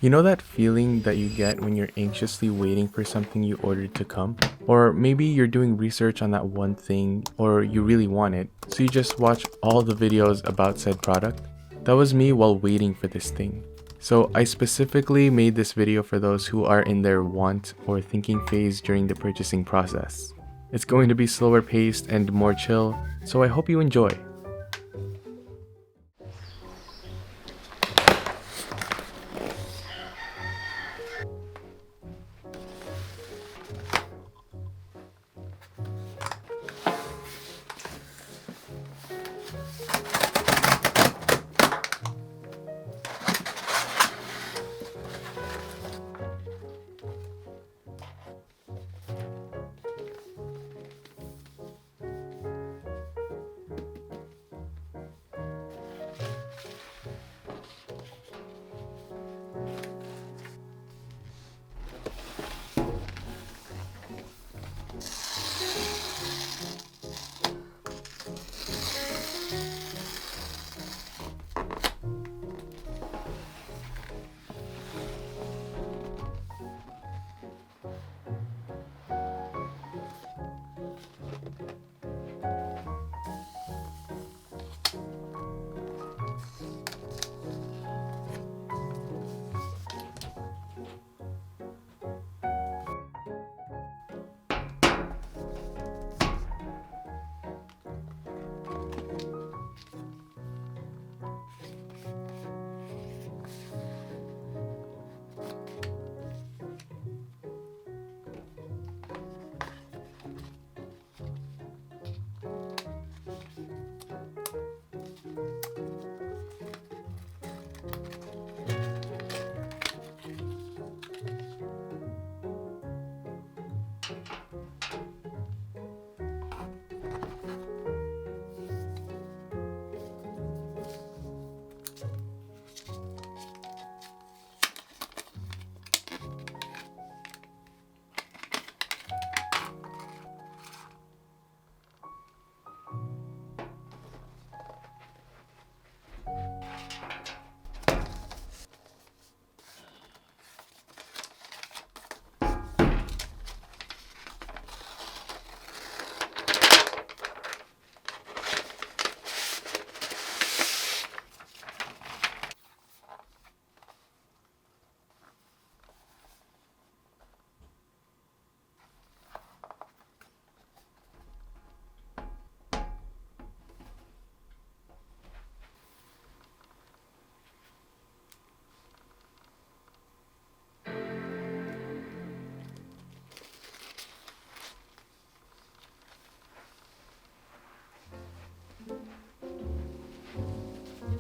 You know that feeling that you get when you're anxiously waiting for something you ordered to come? Or maybe you're doing research on that one thing, or you really want it, so you just watch all the videos about said product? That was me while waiting for this thing. So I specifically made this video for those who are in their want or thinking phase during the purchasing process. It's going to be slower paced and more chill, so I hope you enjoy.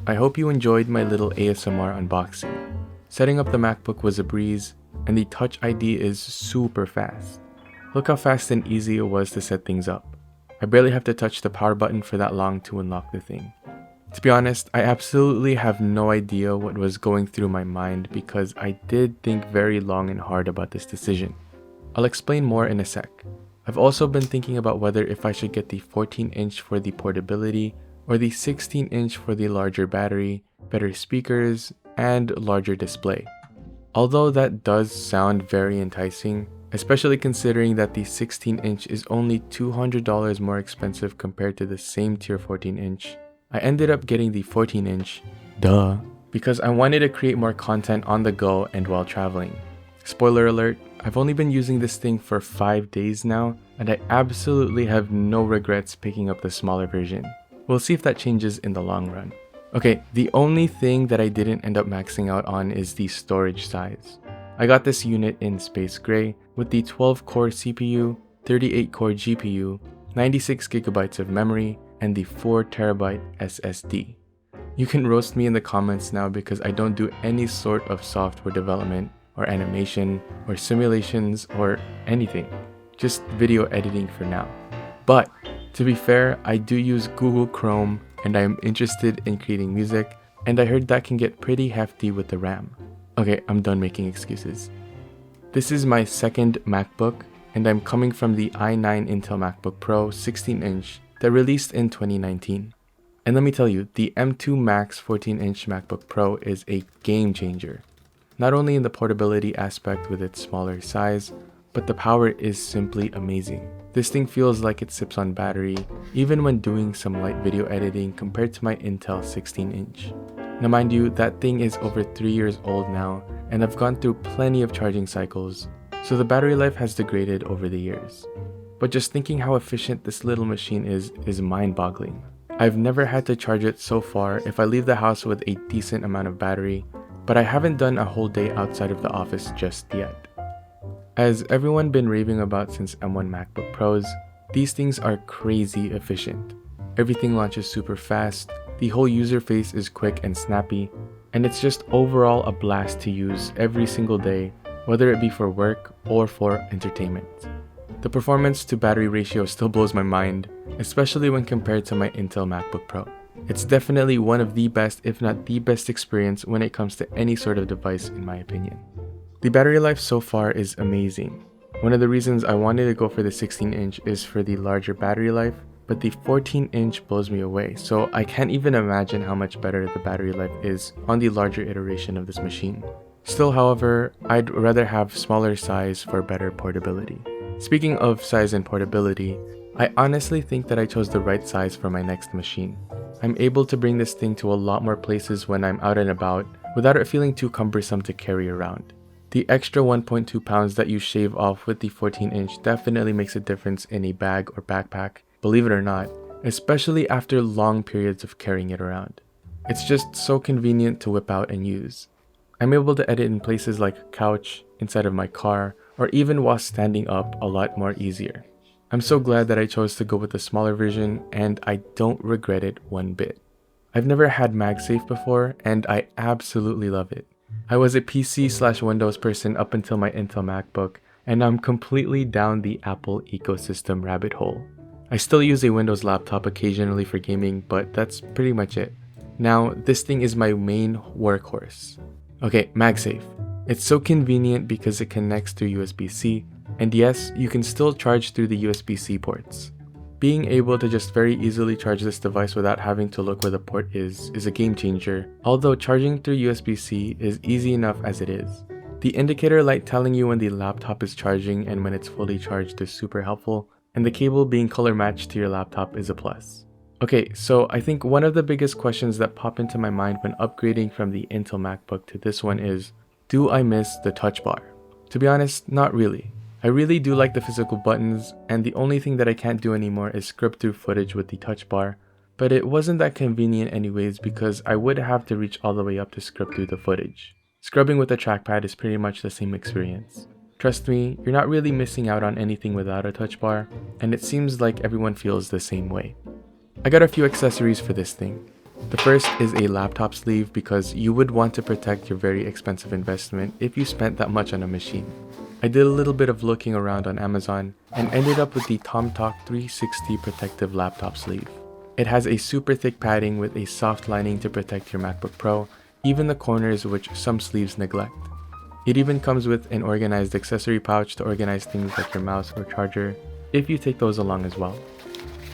I hope you enjoyed my little ASMR unboxing. Setting up the MacBook was a breeze, and the Touch ID is super fast. Look how fast and easy it was to set things up. I barely have to touch the power button for that long to unlock the thing. To be honest, I absolutely have no idea what was going through my mind because I did think very long and hard about this decision. I'll explain more in a sec. I've also been thinking about whether if I should get the 14-inch for the portability or the 16-inch for the larger battery, better speakers, and larger display. Although that does sound very enticing, especially considering that the 16-inch is only $200 more expensive compared to the same tier 14-inch, I ended up getting the 14-inch, duh, because I wanted to create more content on the go and while traveling. Spoiler alert, I've only been using this thing for 5 days now, and I absolutely have no regrets picking up the smaller version. We'll see if that changes in the long run. Okay, the only thing that I didn't end up maxing out on is the storage size. I got this unit in space gray with the 12-core CPU, 38-core GPU, 96GB of memory, and the 4TB SSD. You can roast me in the comments now because I don't do any sort of software development or animation or simulations or anything, just video editing for now. But to be fair, I do use Google Chrome and I am interested in creating music, and I heard that can get pretty hefty with the RAM. Okay, I'm done making excuses. This is my second MacBook, and I'm coming from the i9 Intel MacBook Pro 16-inch that released in 2019. And let me tell you, the M2 Max 14-inch MacBook Pro is a game changer. not only in the portability aspect with its smaller size, but the power is simply amazing. This thing feels like it sips on battery, even when doing some light video editing compared to my Intel 16-inch. Now mind you, that thing is over 3 years old now, and I've gone through plenty of charging cycles, so the battery life has degraded over the years. But just thinking how efficient this little machine is mind-boggling. I've never had to charge it so far if I leave the house with a decent amount of battery, but I haven't done a whole day outside of the office just yet. As everyone been raving about since M1 MacBook Pros, these things are crazy efficient. Everything launches super fast, the whole user face is quick and snappy, and it's just overall a blast to use every single day, whether it be for work or for entertainment. The performance to battery ratio still blows my mind, especially when compared to my Intel MacBook Pro. It's definitely one of the best, if not the best experience when it comes to any sort of device in my opinion. The battery life so far is amazing. One of the reasons I wanted to go for the 16-inch is for the larger battery life, but the 14-inch blows me away, so I can't even imagine how much better the battery life is on the larger iteration of this machine. Still, however, I'd rather have smaller size for better portability. Speaking of size and portability, I honestly think that I chose the right size for my next machine. I'm able to bring this thing to a lot more places when I'm out and about without it feeling too cumbersome to carry around. The extra 1.2 pounds that you shave off with the 14-inch definitely makes a difference in a bag or backpack, believe it or not, especially after long periods of carrying it around. It's just so convenient to whip out and use. I'm able to edit in places like a couch, inside of my car, or even while standing up a lot more easier. I'm so glad that I chose to go with the smaller version, and I don't regret it one bit. I've never had MagSafe before, and I absolutely love it. I was a PC/Windows person up until my Intel MacBook, and I'm completely down the Apple ecosystem rabbit hole. I still use a Windows laptop occasionally for gaming, but that's pretty much it. Now, this thing is my main workhorse. Okay, MagSafe. It's so convenient because it connects through USB-C, and yes, you can still charge through the USB-C ports. Being able to just very easily charge this device without having to look where the port is a game changer, although charging through USB-C is easy enough as it is. The indicator light telling you when the laptop is charging and when it's fully charged is super helpful, and the cable being color matched to your laptop is a plus. Okay, so I think one of the biggest questions that pop into my mind when upgrading from the Intel MacBook to this one is, do I miss the touch bar? To be honest, not really. I really do like the physical buttons, and the only thing that I can't do anymore is scrub through footage with the touch bar, but it wasn't that convenient anyways because I would have to reach all the way up to scrub through the footage. Scrubbing with a trackpad is pretty much the same experience. Trust me, you're not really missing out on anything without a touch bar, and it seems like everyone feels the same way. I got a few accessories for this thing. The first is a laptop sleeve because you would want to protect your very expensive investment if you spent that much on a machine. I did a little bit of looking around on Amazon and ended up with the TomTalk 360 protective laptop sleeve. It has a super thick padding with a soft lining to protect your MacBook Pro, even the corners which some sleeves neglect. It even comes with an organized accessory pouch to organize things like your mouse or charger, if you take those along as well.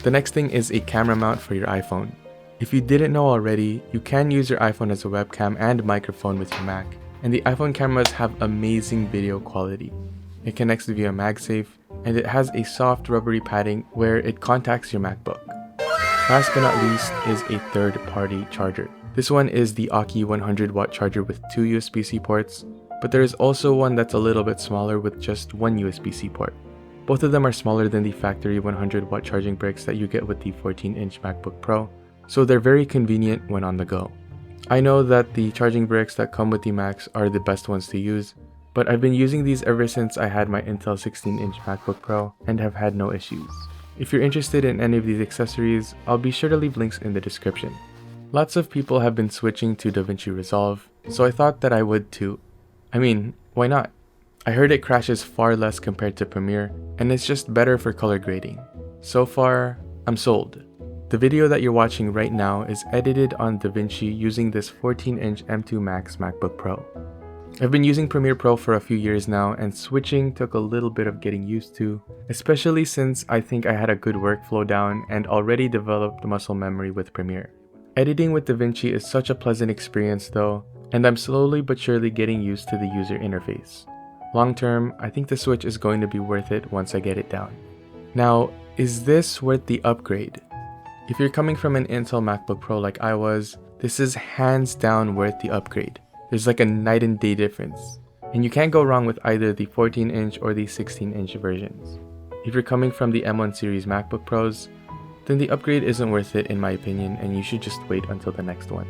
The next thing is a camera mount for your iPhone. If you didn't know already, you can use your iPhone as a webcam and microphone with your Mac, and the iPhone cameras have amazing video quality. It connects via MagSafe, and it has a soft rubbery padding where it contacts your MacBook. Last but not least is a third-party charger. This one is the Aki 100-watt charger with 2 USB-C ports, but there is also one that's a little bit smaller with just 1 USB-C port. Both of them are smaller than the factory 100-watt charging bricks that you get with the 14-inch MacBook Pro, so they're very convenient when on the go. I know that the charging bricks that come with the Macs are the best ones to use, but I've been using these ever since I had my Intel 16-inch MacBook Pro and have had no issues. If you're interested in any of these accessories, I'll be sure to leave links in the description. Lots of people have been switching to DaVinci Resolve, so I thought that I would too. I mean, why not? I heard it crashes far less compared to Premiere, and it's just better for color grading. So far, I'm sold. The video that you're watching right now is edited on DaVinci using this 14-inch M2 Max MacBook Pro. I've been using Premiere Pro for a few years now, and switching took a little bit of getting used to, especially since I think I had a good workflow down and already developed muscle memory with Premiere. Editing with DaVinci is such a pleasant experience though. and I'm slowly but surely getting used to the user interface. Long term, I think the Switch is going to be worth it once I get it down. Now, is this worth the upgrade? If you're coming from an Intel MacBook Pro like I was, this is hands down worth the upgrade. There's like a night and day difference. And you can't go wrong with either the 14-inch or the 16-inch versions. If you're coming from the M1 series MacBook Pros, then the upgrade isn't worth it in my opinion, and you should just wait until the next one.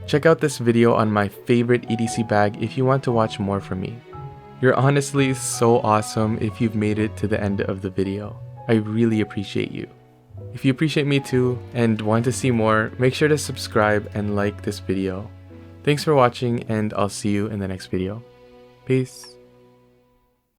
Check out this video on my favorite EDC bag if you want to watch more from me. You're honestly so awesome if you've made it to the end of the video. I really appreciate you. If you appreciate me too and want to see more, make sure to subscribe and like this video. Thanks for watching, and I'll see you in the next video. Peace.